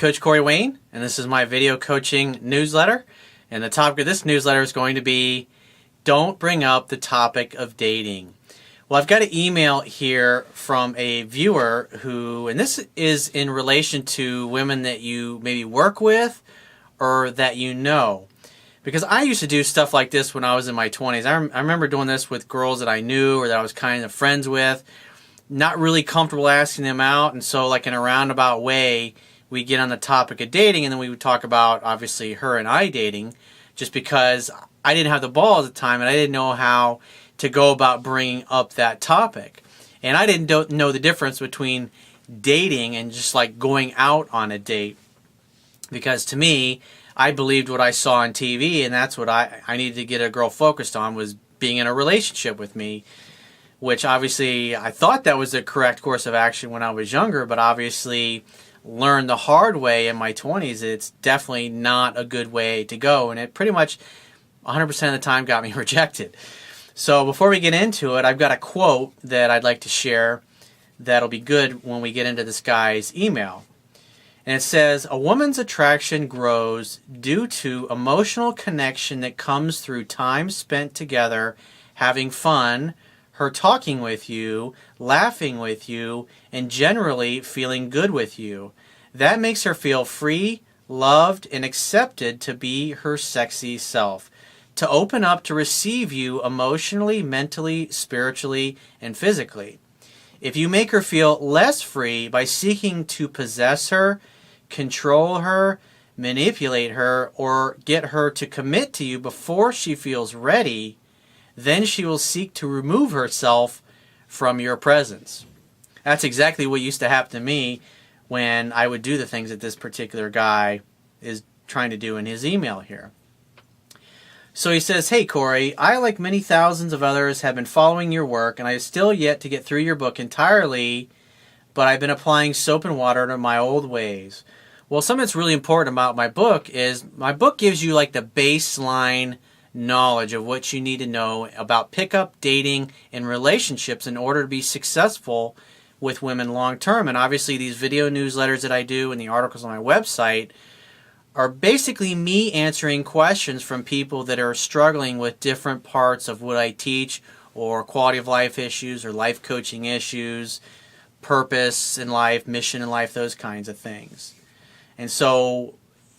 Coach Corey Wayne, and this is my video coaching newsletter. And the topic of this newsletter is going to be, don't bring up the topic of dating. Well, I've got an email here from a viewer who, and this is in relation to women that you maybe work with or that you know. Because I used to do stuff like this when I was in my 20s. I remember doing this with girls that I knew or that I was kind of friends with, not really comfortable asking them out, and so like in a roundabout way, we get on the topic of dating, and then we would talk about, obviously, her and I dating, just because I didn't have the balls at the time, and I didn't know how to go about bringing up that topic. And I didn't know the difference between dating and just like going out on a date. Because to me, I believed what I saw on TV, and that's what I needed to get a girl focused on, was being in a relationship with me. Which obviously I thought that was the correct course of action when I was younger, but obviously learned the hard way in my 20s. It's definitely not a good way to go, and it pretty much 100% of the time got me rejected. So before we get into it, I've got a quote that I'd like to share that'll be good when we get into this guy's email. And it says, a woman's attraction grows due to emotional connection that comes through time spent together, having fun, her talking with you, laughing with you, and generally feeling good with you. That makes her feel free, loved, and accepted to be her sexy self, to open up to receive you emotionally, mentally, spiritually, and physically. If you make her feel less free by seeking to possess her, control her, manipulate her, or get her to commit to you before she feels ready, then she will seek to remove herself from your presence. That's exactly what used to happen to me when I would do the things that this particular guy is trying to do in his email here. So he says, hey Corey, I, like many thousands of others, have been following your work, and I have still yet to get through your book entirely, but I've been applying soap and water to my old ways. Well, something that's really important about my book is my book gives you like the baseline knowledge of what you need to know about pickup, dating, and relationships in order to be successful with women long term. And obviously these video newsletters that I do and the articles on my website are basically me answering questions from people that are struggling with different parts of what I teach, or quality of life issues, or life coaching issues, purpose in life, mission in life, those kinds of things. And so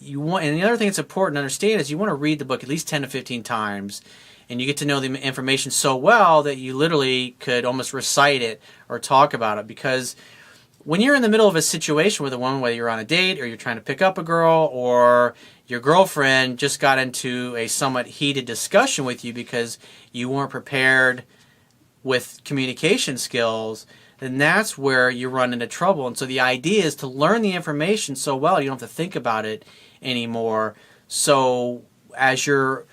and the other thing that's important to understand is you want to read the book at least 10 to 15 times, and you get to know the information so well that you literally could almost recite it or talk about it. Because when you're in the middle of a situation with a woman, whether you're on a date or you're trying to pick up a girl, or your girlfriend just got into a somewhat heated discussion with you because you weren't prepared with communication skills, then that's where you run into trouble. And so the idea is to learn the information so well you don't have to think about it anymore. So as you're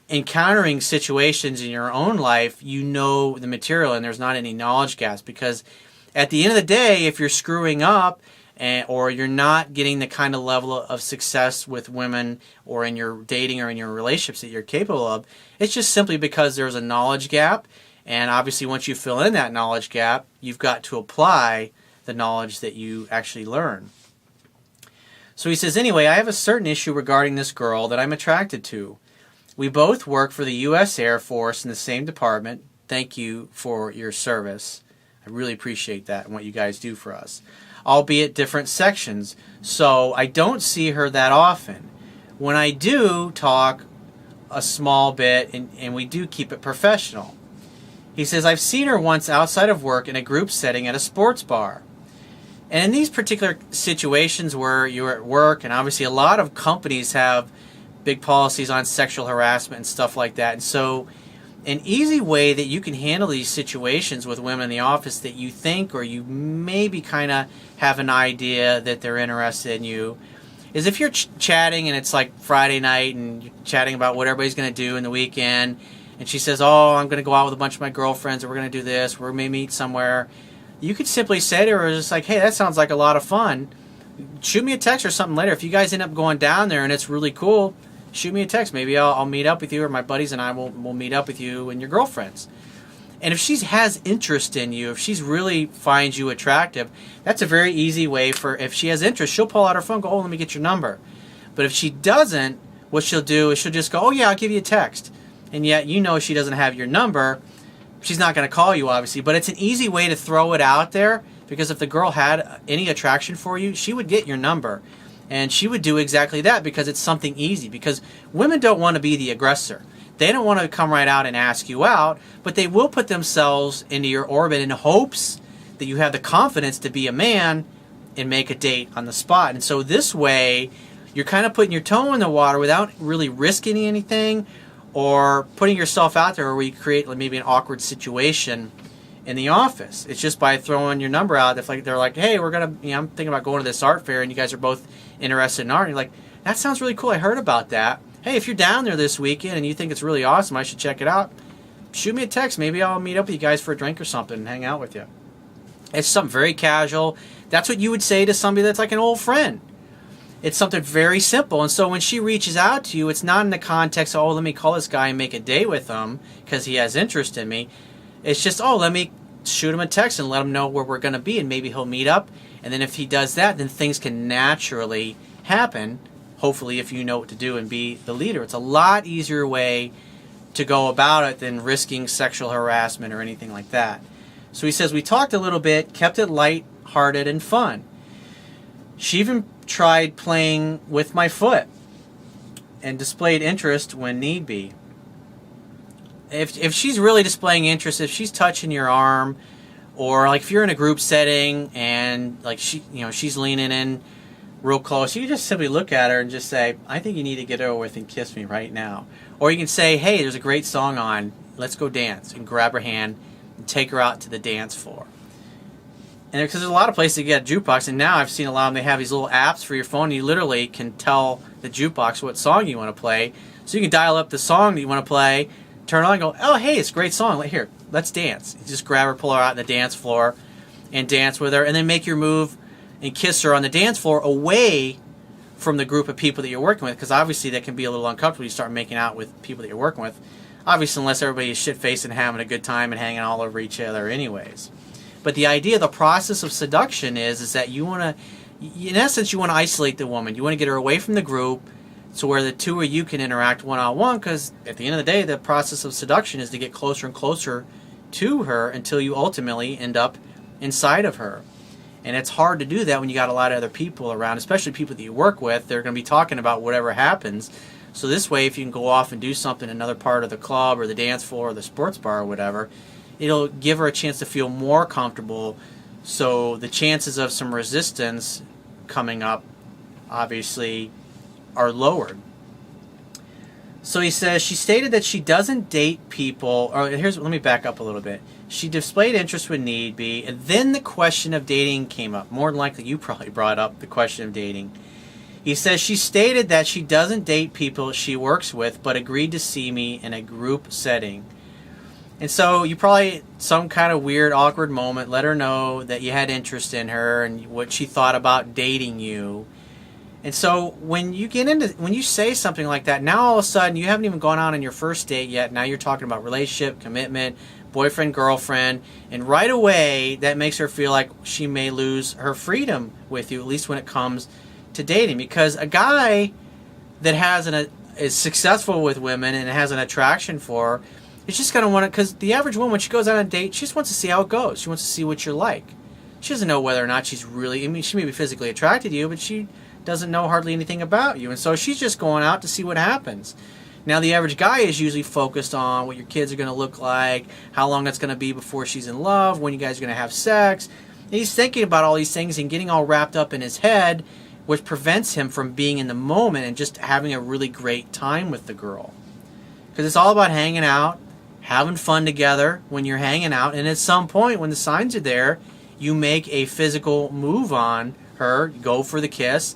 encountering situations in your own life, you know the material and there's not any knowledge gaps. Because at the end of the day, if you're screwing up or you're not getting the kind of level of success with women or in your dating or in your relationships that you're capable of, it's just simply because there's a knowledge gap. And obviously once you fill in that knowledge gap, you've got to apply the knowledge that you actually learn. So he says, anyway, I have a certain issue regarding this girl that I'm attracted to. We both work for the U.S. Air Force in the same department. Thank you for your service. I really appreciate that and what you guys do for us. Albeit different sections, so I don't see her that often. When I do talk a small bit, and we do keep it professional. He says, I've seen her once outside of work in a group setting at a sports bar. And in these particular situations where you're at work, and obviously a lot of companies have big policies on sexual harassment and stuff like that. And so an easy way that you can handle these situations with women in the office that you think, or you maybe kind of have an idea that they're interested in you, is if you're chatting and it's like Friday night and you're chatting about what everybody's going to do in the weekend, and she says, oh, I'm going to go out with a bunch of my girlfriends, or we're going to do this, we're going to meet somewhere. You could simply say to her, just like, hey, that sounds like a lot of fun. Shoot me a text or something later. If you guys end up going down there and it's really cool, shoot me a text. Maybe I'll meet up with you, or my buddies and I will meet up with you and your girlfriends. And if she has interest in you, if she's really finds you attractive, that's a very easy way for, if she has interest, she'll pull out her phone and go, oh, let me get your number. But if she doesn't, what she'll do is she'll just go, oh yeah, I'll give you a text. And yet you know she doesn't have your number. She's not going to call you, obviously. But it's an easy way to throw it out there, because if the girl had any attraction for you, she would get your number. And she would do exactly that, because it's something easy. Because women don't want to be the aggressor. They don't want to come right out and ask you out, but they will put themselves into your orbit in hopes that you have the confidence to be a man and make a date on the spot. And so this way, you're kind of putting your toe in the water without really risking anything or putting yourself out there where you create maybe an awkward situation in the office. It's just by throwing your number out. If they're like, hey, I'm thinking about going to this art fair, and you guys are both interested in art. And you're like, that sounds really cool. I heard about that. Hey, if you're down there this weekend and you think it's really awesome, I should check it out. Shoot me a text. Maybe I'll meet up with you guys for a drink or something and hang out with you. It's something very casual. That's what you would say to somebody that's like an old friend. It's something very simple. And so when she reaches out to you, it's not in the context of, oh, let me call this guy and make a date with him because he has interest in me. It's just, oh, let me shoot him a text and let him know where we're going to be, and maybe he'll meet up. And then if he does that, then things can naturally happen. Hopefully, if you know what to do and be the leader. It's a lot easier way to go about it than risking sexual harassment or anything like that. So he says, we talked a little bit, kept it light-hearted and fun. She even tried playing with my foot and displayed interest when need be. If she's really displaying interest, if she's touching your arm, or like if you're in a group setting and like she's leaning in real close, you can just simply look at her and just say, I think you need to get over with and kiss me right now. Or you can say, hey, there's a great song on, let's go dance, and grab her hand and take her out to the dance floor. And because there's a lot of places to get a jukebox, and now I've seen a lot of them, they have these little apps for your phone, and you literally can tell the jukebox what song you want to play. So you can dial up the song that you want to play, turn it on and go, oh, hey, it's a great song, here, let's dance. You just grab her, pull her out on the dance floor, and dance with her, and then make your move and kiss her on the dance floor away from the group of people that you're working with, because obviously that can be a little uncomfortable. You start making out with people that you're working with, obviously unless everybody is shit-faced and having a good time and hanging all over each other anyways. But the idea, the process of seduction is that you want to, in essence, you want to isolate the woman. You want to get her away from the group so where the two of you can interact one-on-one, because at the end of the day, the process of seduction is to get closer and closer to her until you ultimately end up inside of her. And it's hard to do that when you got a lot of other people around, especially people that you work with. They're going to be talking about whatever happens. So this way, if you can go off and do something in another part of the club or the dance floor or the sports bar or whatever, it'll give her a chance to feel more comfortable. So the chances of some resistance coming up, obviously, are lowered. So he says, she stated that she doesn't date people, or let me back up a little bit. She displayed interest when need be, and then the question of dating came up. More than likely, you probably brought up the question of dating. He says, she stated that she doesn't date people she works with, but agreed to see me in a group setting. And so you probably, some kind of weird, awkward moment, let her know that you had interest in her and what she thought about dating you. And so when you say something like that, now all of a sudden you haven't even gone on your first date yet. Now you're talking about relationship, commitment, boyfriend, girlfriend, and right away that makes her feel like she may lose her freedom with you, at least when it comes to dating. Because a guy that is successful with women and has an attraction for her, is just going to want to, because the average woman, when she goes out on a date, she just wants to see how it goes. She wants to see what you're like. She doesn't know whether or not she's really, she may be physically attracted to you, but she doesn't know hardly anything about you. And so she's just going out to see what happens. Now, the average guy is usually focused on what your kids are going to look like, how long it's going to be before she's in love, when you guys are going to have sex. And he's thinking about all these things and getting all wrapped up in his head, which prevents him from being in the moment and just having a really great time with the girl. Because it's all about hanging out, having fun together when you're hanging out, and at some point when the signs are there, you make a physical move on her, go for the kiss,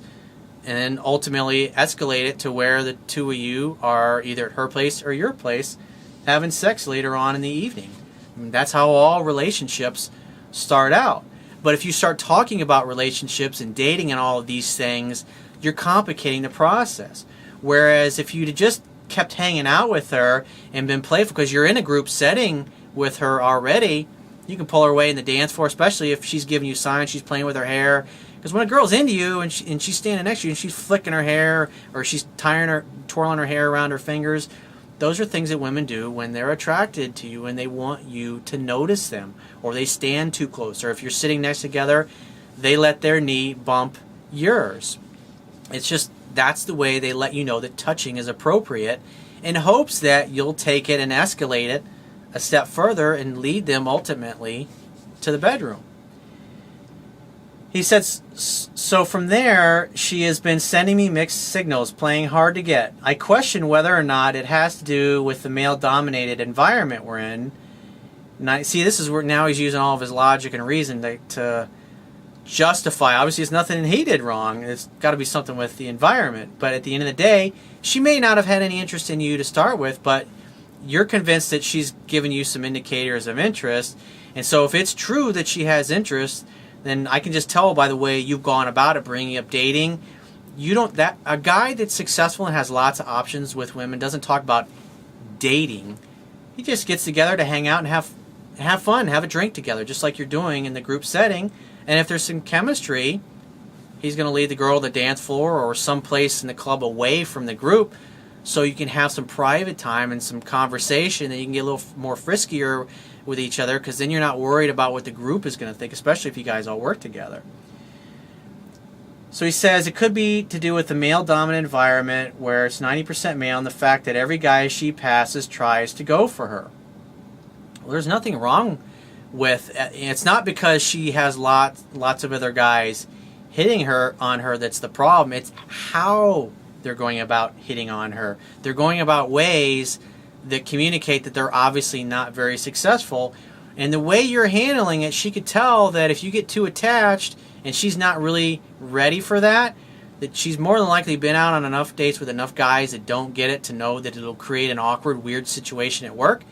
and then ultimately escalate it to where the two of you are either at her place or your place having sex later on in the evening. I mean, that's how all relationships start out. But if you start talking about relationships and dating and all of these things, you're complicating the process. Whereas if you'd just kept hanging out with her and been playful, because you're in a group setting with her already, you can pull her away in the dance floor, especially if she's giving you signs, she's playing with her hair. Because when a girl's into you and she's standing next to you and she's flicking her hair or she's twirling her hair around her fingers, those are things that women do when they're attracted to you and they want you to notice them, or they stand too close, or if you're sitting next together, they let their knee bump yours. It's just, that's the way they let you know that touching is appropriate, in hopes that you'll take it and escalate it a step further and lead them ultimately to the bedroom. He says, so from there, she has been sending me mixed signals, playing hard to get. I question whether or not it has to do with the male-dominated environment we're in. Now, see, this is where now he's using all of his logic and reason to justify. Obviously, it's nothing he did wrong. It's got to be something with the environment. But at the end of the day, she may not have had any interest in you to start with, but you're convinced that she's given you some indicators of interest. And so if it's true that she has interest, then I can just tell by the way you've gone about it, bringing up dating. A guy that's successful and has lots of options with women doesn't talk about dating. He just gets together to hang out and have fun, have a drink together, just like you're doing in the group setting. And if there's some chemistry, he's going to lead the girl to the dance floor or someplace in the club away from the group, so you can have some private time and some conversation, and you can get a little more friskier with each other, because then you're not worried about what the group is going to think, especially if you guys all work together. So he says it could be to do with the male-dominant environment where it's 90% male, and the fact that every guy she passes tries to go for her. Well, there's nothing wrong with it's not because she has lots of other guys hitting on her that's the problem. It's how they're going about hitting on her. They're going about ways that communicate that they're obviously not very successful. And the way you're handling it, she could tell that if you get too attached and she's not really ready for that she's more than likely been out on enough dates with enough guys that don't get it to know that it'll create an awkward, weird situation at work.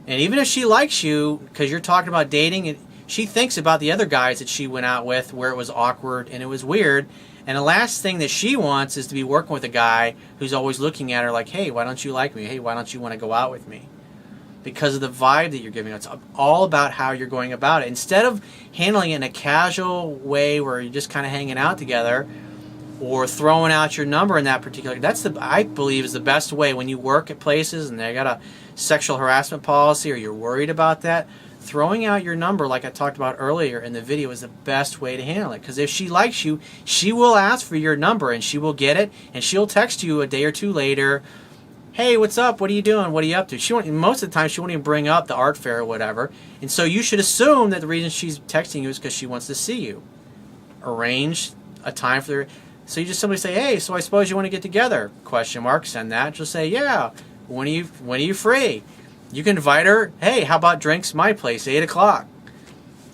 And even if she likes you, because you're talking about dating, she thinks about the other guys that she went out with where it was awkward and it was weird. And the last thing that she wants is to be working with a guy who's always looking at her like, hey, why don't you like me? Hey, why don't you want to go out with me? Because of the vibe that you're giving. It's all about how you're going about it. Instead of handling it in a casual way where you're just kind of hanging out together or throwing out your number in that particular, I believe is the best way when you work at places and they got a sexual harassment policy or you're worried about that. Throwing out your number, like I talked about earlier in the video, is the best way to handle it. Because if she likes you, she will ask for your number and she will get it, and she'll text you a day or two later, hey, what's up? What are you doing? What are you up to? Most of the time, she won't even bring up the art fair or whatever. And so you should assume that the reason she's texting you is because she wants to see you. Arrange a time for so you just simply say, hey, so I suppose you want to get together? ? Send that. She'll say, yeah. When are you free? You can invite her, hey, how about drinks my place, 8 o'clock?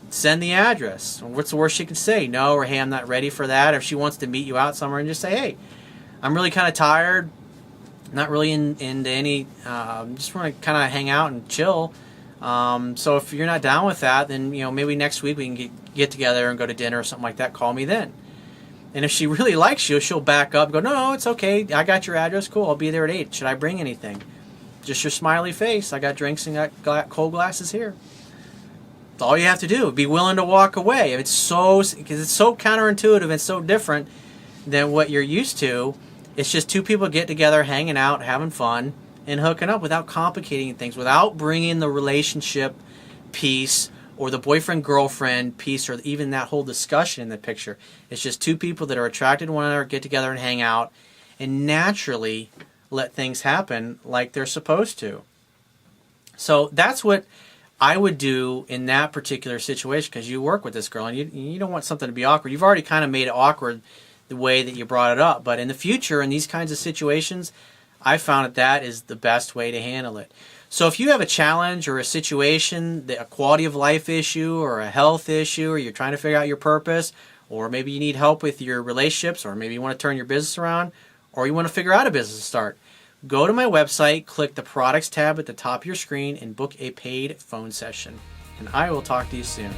Send the address. What's the worst she can say? No, or hey, I'm not ready for that. Or if she wants to meet you out somewhere, and just say, hey, I'm really kind of tired, not really into any, just want to kind of hang out and chill. So if you're not down with that, then maybe next week we can get together and go to dinner or something like that. Call me then. And if she really likes you, she'll back up and go, no, it's okay. I got your address. Cool. I'll be there at 8. Should I bring anything? Just your smiley face. I got drinks and got cold glasses here. That's all you have to do. Be willing to walk away. Because it's so counterintuitive and so different than what you're used to. It's just two people get together, hanging out, having fun, and hooking up without complicating things, without bringing the relationship piece or the boyfriend-girlfriend piece or even that whole discussion in the picture. It's just two people that are attracted to one another, get together and hang out, and naturally let things happen like they're supposed to. So that's what I would do in that particular situation, because you work with this girl and you don't want something to be awkward. You've already kind of made it awkward the way that you brought it up. But in the future, in these kinds of situations, I found that is the best way to handle it. So if you have a challenge or a situation, a quality of life issue or a health issue, or you're trying to figure out your purpose, or maybe you need help with your relationships, or maybe you want to turn your business around, or you want to figure out a business to start, go to my website, click the products tab at the top of your screen, and book a paid phone session. And I will talk to you soon.